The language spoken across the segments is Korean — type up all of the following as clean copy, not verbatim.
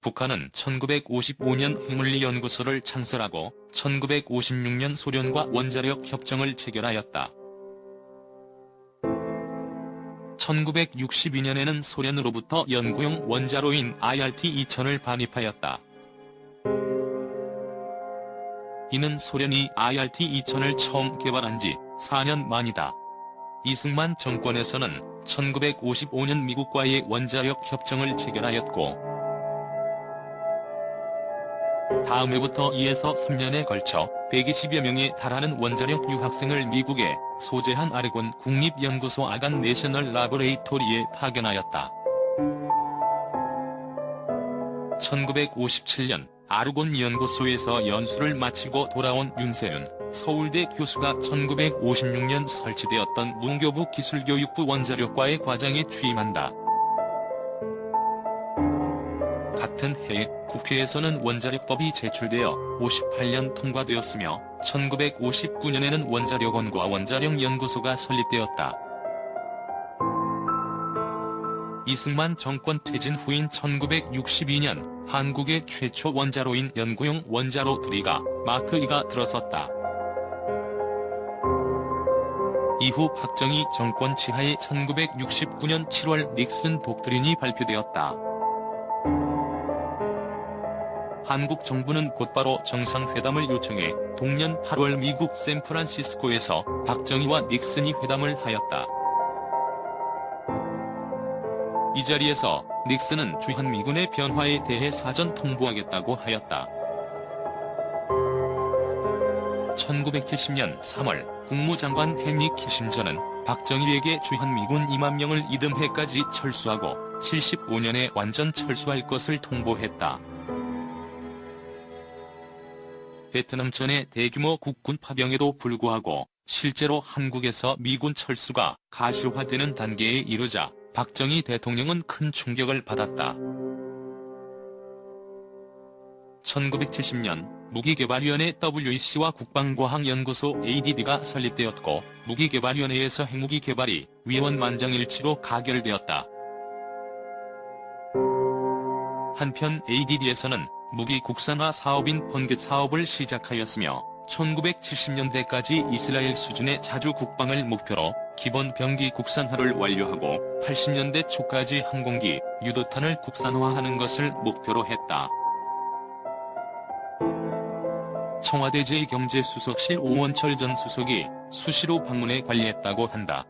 북한은 1955년 핵물리연구소를 창설하고 1956년 소련과 원자력 협정을 체결하였다. 1962년에는 소련으로부터 연구용 원자로인 IRT-2000을 반입하였다. 이는 소련이 IRT-2000을 처음 개발한 지 4년 만이다. 이승만 정권에서는 1955년 미국과의 원자력 협정을 체결하였고 다음 해부터 2에서 3년에 걸쳐 120여 명에 달하는 원자력 유학생을 미국에 소재한 아르곤 국립연구소 아간 내셔널 라보레이토리에 파견하였다. 1957년 아르곤 연구소에서 연수를 마치고 돌아온 윤세윤 서울대 교수가 1956년 설치되었던 문교부 기술교육부 원자력과의 과장에 취임한다. 같은 해에 국회에서는 원자력법이 제출되어 58년 통과되었으며 1959년에는 원자력원과 원자력연구소가 설립되었다. 이승만 정권 퇴진 후인 1962년 한국의 최초 원자로인 연구용 원자로 2가 마크 2가 들어섰다. 이후 박정희 정권 치하에 1969년 7월 닉슨 독트린이 발표되었다. 한국 정부는 곧바로 정상회담을 요청해 동년 8월 미국 샌프란시스코에서 박정희와 닉슨이 회담을 하였다. 이 자리에서 닉슨은 주한미군의 변화에 대해 사전 통보하겠다고 하였다. 1970년 3월 국무장관 헨리 키신저는 박정희에게 주한미군 2만 명을 이듬해까지 철수하고 75년에 완전 철수할 것을 통보했다. 베트남 전의 대규모 국군 파병에도 불구하고 실제로 한국에서 미군 철수가 가시화되는 단계에 이르자 박정희 대통령은 큰 충격을 받았다. 1970년 무기개발위원회 WEC와 국방과학연구소 ADD가 설립되었고 무기개발위원회에서 핵무기 개발이 위원 만장일치로 가결되었다. 한편 ADD에서는 무기 국산화 사업인 번개 사업을 시작하였으며 1970년대까지 이스라엘 수준의 자주 국방을 목표로 기본 병기 국산화를 완료하고 80년대 초까지 항공기, 유도탄을 국산화하는 것을 목표로 했다. 청와대 제 경제수석실 오원철 전 수석이 수시로 방문해 관리했다고 한다.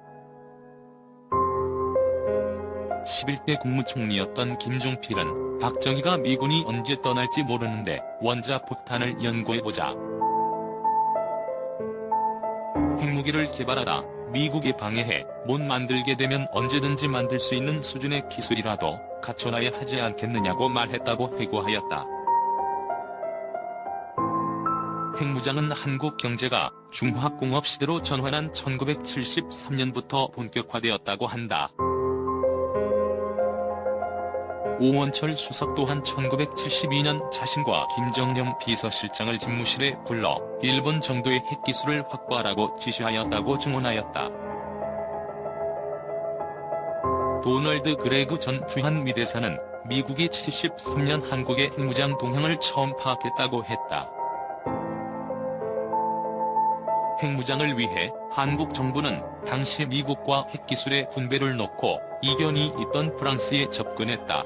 11대 국무총리였던 김종필은 박정희가 미군이 언제 떠날지 모르는데 원자폭탄을 연구해보자. 핵무기를 개발하다 미국에 방해해 못 만들게 되면 언제든지 만들 수 있는 수준의 기술이라도 갖춰놔야 하지 않겠느냐고 말했다고 회고하였다. 핵무장은 한국 경제가 중화공업 시대로 전환한 1973년부터 본격화되었다고 한다. 오원철 수석 또한 1972년 자신과 김정영 비서실장을 집무실에 불러 일본 정도의 핵기술을 확보하라고 지시하였다고 증언하였다. 도널드 그레그 전 주한미대사는 미국이 73년 한국의 핵무장 동향을 처음 파악했다고 했다. 핵무장을 위해 한국 정부는 당시 미국과 핵기술의 분배를 놓고 이견이 있던 프랑스에 접근했다.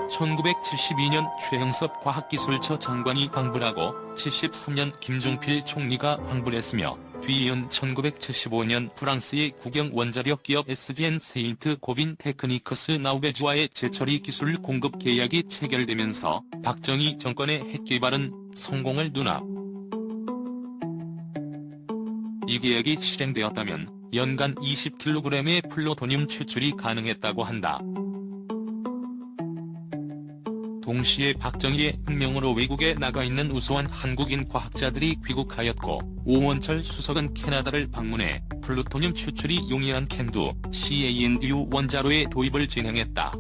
1972년 최형섭 과학기술처 장관이 방불하고 73년 김종필 총리가 방불했으며 뒤이은 1975년 프랑스의 국영 원자력 기업 SGN 세인트 고빈 테크니커스 나우베즈와의 재처리 기술 공급 계약이 체결되면서 박정희 정권의 핵개발은 성공을 눈앞. 이 계약이 실행되었다면 연간 20kg의 플루토늄 추출이 가능했다고 한다. 동시에 박정희의 혁명으로 외국에 나가 있는 우수한 한국인 과학자들이 귀국하였고 오원철 수석은 캐나다를 방문해 플루토늄 추출이 용이한 캔두 CANDU 원자로의 도입을 진행했다.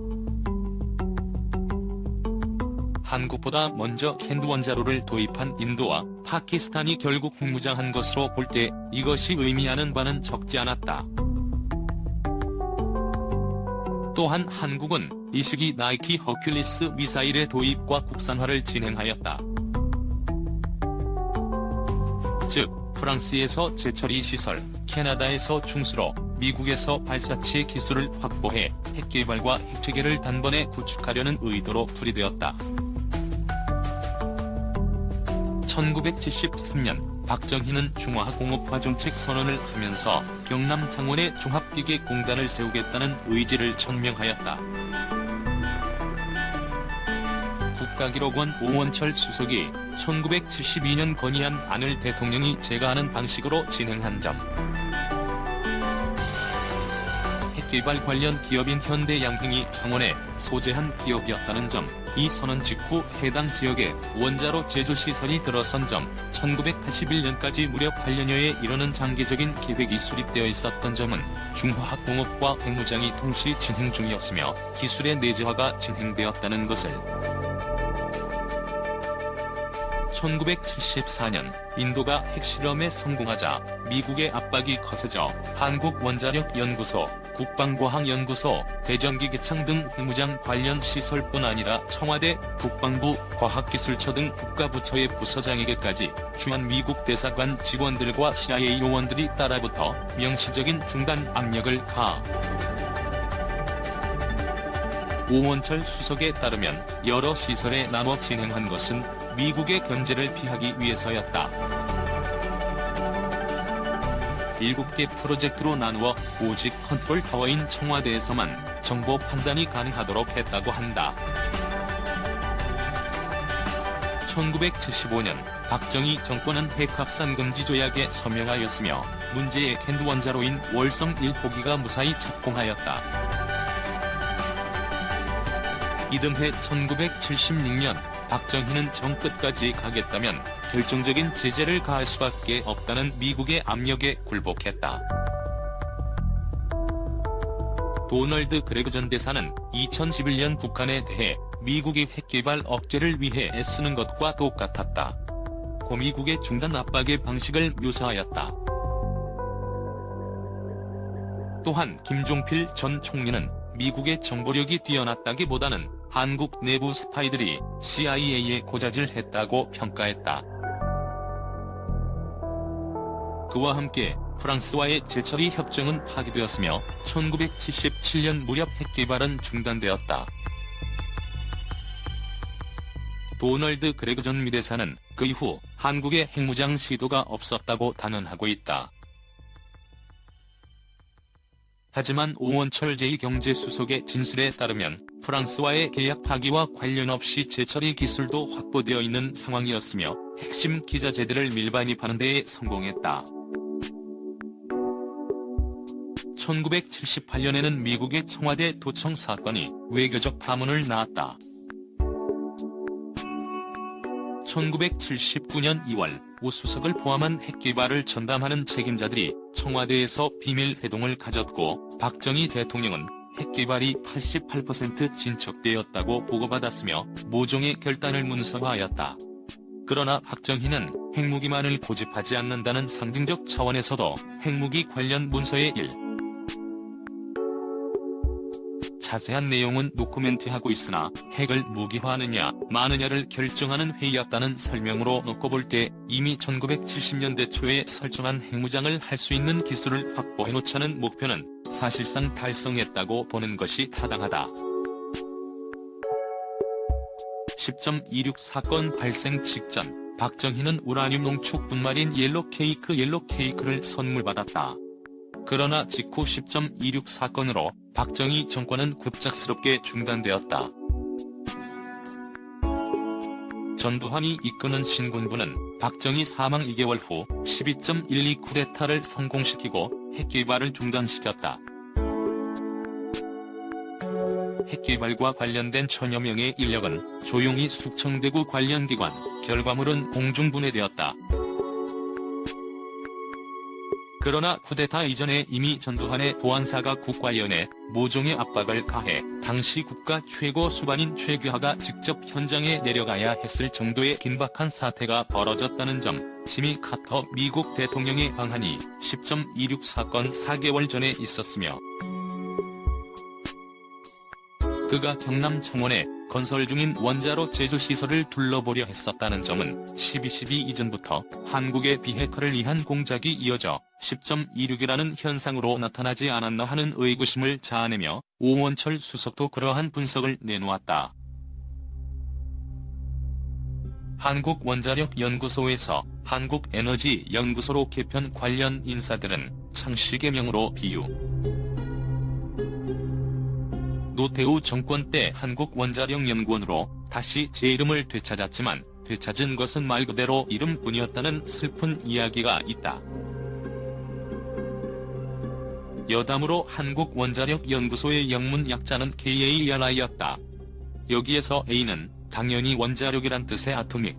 한국보다 먼저 캔두 원자로를 도입한 인도와 파키스탄이 결국 핵무장한 것으로 볼 때 이것이 의미하는 바는 적지 않았다. 또한 한국은 이 시기 나이키 허큘리스 미사일의 도입과 국산화를 진행하였다. 즉, 프랑스에서 재처리 시설, 캐나다에서 충수로, 미국에서 발사체 기술을 확보해 핵개발과 핵체계를 단번에 구축하려는 의도로 풀이되었다. 1973년 박정희는 중화공업화정책 선언을 하면서 경남 창원에 종합기계공단을 세우겠다는 의지를 천명하였다. 국가기록원 오원철 수석이 1972년 건의한 안을 대통령이 제거하는 방식으로 진행한 점. 핵개발 관련 기업인 현대양행이 창원에 소재한 기업이었다는 점, 이 선언 직후 해당 지역에 원자로 제조시설이 들어선 점, 1981년까지 무려 8년여에 이르는 장기적인 계획이 수립되어 있었던 점은 중화학공업과 핵무장이 동시 진행 중이었으며 기술의 내재화가 진행되었다는 것을. 1974년 인도가 핵실험에 성공하자 미국의 압박이 거세져 한국원자력연구소, 국방과학연구소, 대전기 개창 등 핵무장 관련 시설뿐 아니라 청와대, 국방부, 과학기술처 등 국가부처의 부서장에게까지 주한 미국 대사관 직원들과 CIA 요원들이 따라붙어 명시적인 중단 압력을 가하. 오원철 수석에 따르면 여러 시설에 나눠 진행한 것은 미국의 견제를 피하기 위해서였다. 7개 프로젝트로 나누어 오직 컨트롤 타워인 청와대에서만 정보 판단이 가능하도록 했다고 한다. 1975년 박정희 정권은 핵합산 금지 조약에 서명하였으며 문제의 캔두 원자로인 월성 1호기가 무사히 착공하였다. 이듬해 1976년 박정희는 정 끝까지 가겠다면 결정적인 제재를 가할 수밖에 없다는 미국의 압력에 굴복했다. 도널드 그레그 전 대사는 2011년 북한에 대해 미국이 핵개발 억제를 위해 애쓰는 것과 똑같았다. 고 미국의 중단 압박의 방식을 묘사하였다. 또한 김종필 전 총리는 미국의 정보력이 뛰어났다기보다는 한국 내부 스파이들이 CIA에 고자질했다고 평가했다. 그와 함께 프랑스와의 재처리 협정은 파기되었으며 1977년 무렵 핵개발은 중단되었다. 도널드 그레그 전 미 대사는 그 이후 한국의 핵무장 시도가 없었다고 단언하고 있다. 하지만 오원철 제2경제수석의 진술에 따르면 프랑스와의 계약 파기와 관련 없이 재처리 기술도 확보되어 있는 상황이었으며 핵심 기자재들을 밀반입하는 데에 성공했다. 1978년에는 미국의 청와대 도청 사건이 외교적 파문을 낳았다. 1979년 2월 오 수석을 포함한 핵개발을 전담하는 책임자들이 청와대에서 비밀 회동을 가졌고 박정희 대통령은 핵개발이 88% 진척되었다고 보고받았으며 모종의 결단을 문서화하였다. 그러나 박정희는 핵무기만을 고집하지 않는다는 상징적 차원에서도 핵무기 관련 문서의 자세한 내용은 노코멘트하고 있으나 핵을 무기화하느냐 마느냐를 결정하는 회의였다는 설명으로 놓고 볼 때 이미 1970년대 초에 설정한 핵무장을 할 수 있는 기술을 확보해놓자는 목표는 사실상 달성했다고 보는 것이 타당하다. 10.26 사건 발생 직전 박정희는 우라늄 농축 분말인 옐로케이크를 선물받았다. 그러나 직후 10.26 사건으로 박정희 정권은 급작스럽게 중단되었다. 전두환이 이끄는 신군부는 박정희 사망 2개월 후 12.12 쿠데타를 성공시키고 핵개발을 중단시켰다. 핵개발과 관련된 천여 명의 인력은 조용히 숙청되고 관련 기관, 결과물은 공중분해되었다. 그러나 쿠데타 이전에 이미 전두환의 도안사가 국가연에 모종의 압박을 가해 당시 국가 최고 수반인 최규하가 직접 현장에 내려가야 했을 정도의 긴박한 사태가 벌어졌다는 점, 지미 카터 미국 대통령의 방한이 10.26 사건 4개월 전에 있었으며 그가 경남 창원에 건설 중인 원자로 제조시설을 둘러보려 했었다는 점은 12.12 이전부터 한국의 비핵화를 위한 공작이 이어져 10.26이라는 현상으로 나타나지 않았나 하는 의구심을 자아내며 오원철 수석도 그러한 분석을 내놓았다. 한국원자력연구소에서 한국에너지연구소로 개편 관련 인사들은 창씨개명으로 비유. 노태우 정권 때 한국원자력연구원으로 다시 제 이름을 되찾았지만 되찾은 것은 말 그대로 이름뿐이었다는 슬픈 이야기가 있다. 여담으로 한국원자력연구소의 영문 약자는 KARI였다. 여기에서 A는 당연히 원자력이란 뜻의 아토믹.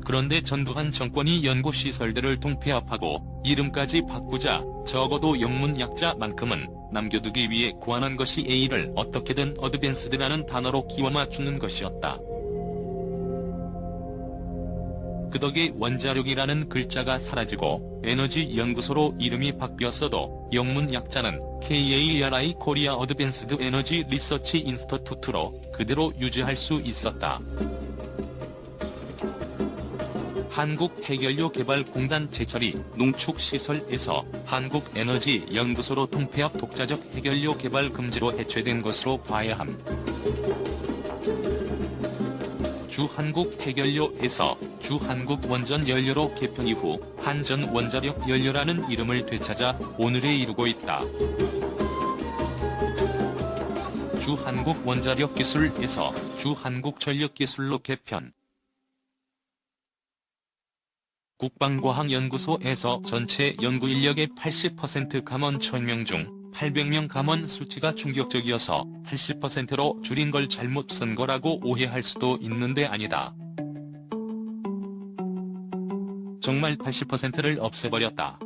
그런데 전두환 정권이 연구시설들을 통폐합하고 이름까지 바꾸자 적어도 영문 약자만큼은 남겨두기 위해 고안한 것이 A를 어떻게든 어드밴스드라는 단어로 끼워 맞추는 것이었다. 그 덕에 원자력이라는 글자가 사라지고 에너지연구소로 이름이 바뀌었어도 영문 약자는 KARI 코리아 어드밴스드 에너지 리서치 인스터투트로 그대로 유지할 수 있었다. 한국해결료개발공단 제철이 농축시설에서 한국에너지연구소로 통폐합 독자적 해결료 개발 금지로 해체된 것으로 봐야 함. 주한국해결료에서 주한국원전연료로 개편 이후 한전원자력연료라는 이름을 되찾아 오늘에 이르고 있다. 주한국원자력기술에서 주한국전력기술로 개편. 국방과학연구소에서 전체 연구인력의 80% 감원 1000명 중 800명 감원 수치가 충격적이어서 80%로 줄인 걸 잘못 쓴 거라고 오해할 수도 있는데 아니다. 정말 80%를 없애버렸다.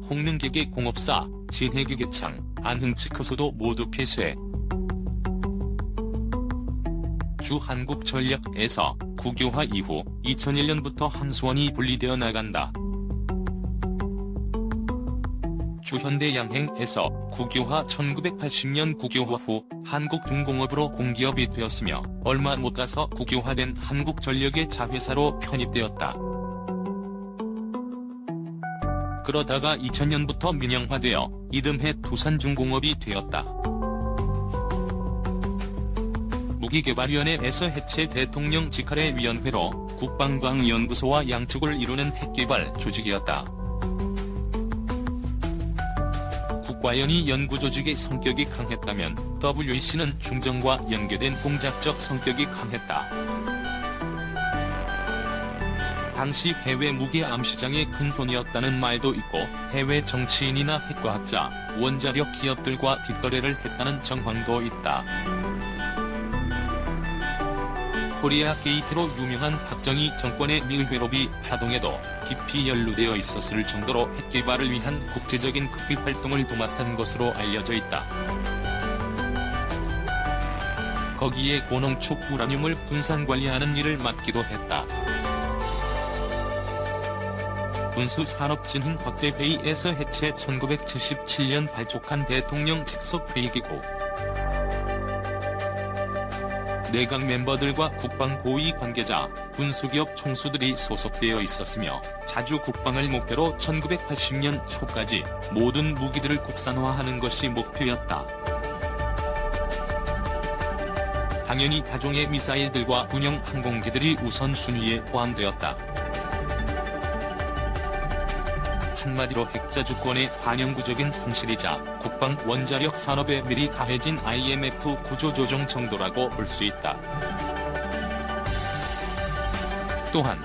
홍능기계 공업사, 진해기계창, 안흥치크소도 모두 폐쇄. 주한국전력에서 국유화 이후 2001년부터 한수원이 분리되어 나간다. 주현대양행에서 국유화 1980년 국유화 후 한국중공업으로 공기업이 되었으며 얼마 못 가서 국유화된 한국전력의 자회사로 편입되었다. 그러다가 2000년부터 민영화되어 이듬해 두산중공업이 되었다. 무기개발위원회에서 해체 대통령 직할의 위원회로 국방과학연구소와 양축을 이루는 핵개발 조직이었다. 국과연이 연구조직의 성격이 강했다면 WEC는 중정과 연계된 공작적 성격이 강했다. 당시 해외 무기 암시장의 큰손이었다는 말도 있고 해외 정치인이나 핵과학자, 원자력 기업들과 뒷거래를 했다는 정황도 있다. 코리아 게이트로 유명한 박정희 정권의 밀회로비 파동에도 깊이 연루되어 있었을 정도로 핵개발을 위한 국제적인 극비 활동을 도맡은 것으로 알려져 있다. 거기에 고농축 우라늄을 분산관리하는 일을 맡기도 했다. 군수산업진흥확대회의에서 해체 1977년 발족한 대통령 직속회의기구. 내각 멤버들과 국방 고위 관계자, 군수기업 총수들이 소속되어 있었으며 자주 국방을 목표로 1980년 초까지 모든 무기들을 국산화하는 것이 목표였다. 당연히 다종의 미사일들과 군용 항공기들이 우선순위에 포함되었다. 한마디로 핵자주권의 반영구적인 상실이자 국방 원자력 산업에 미리 가해진 IMF 구조조정 정도라고 볼 수 있다. 또한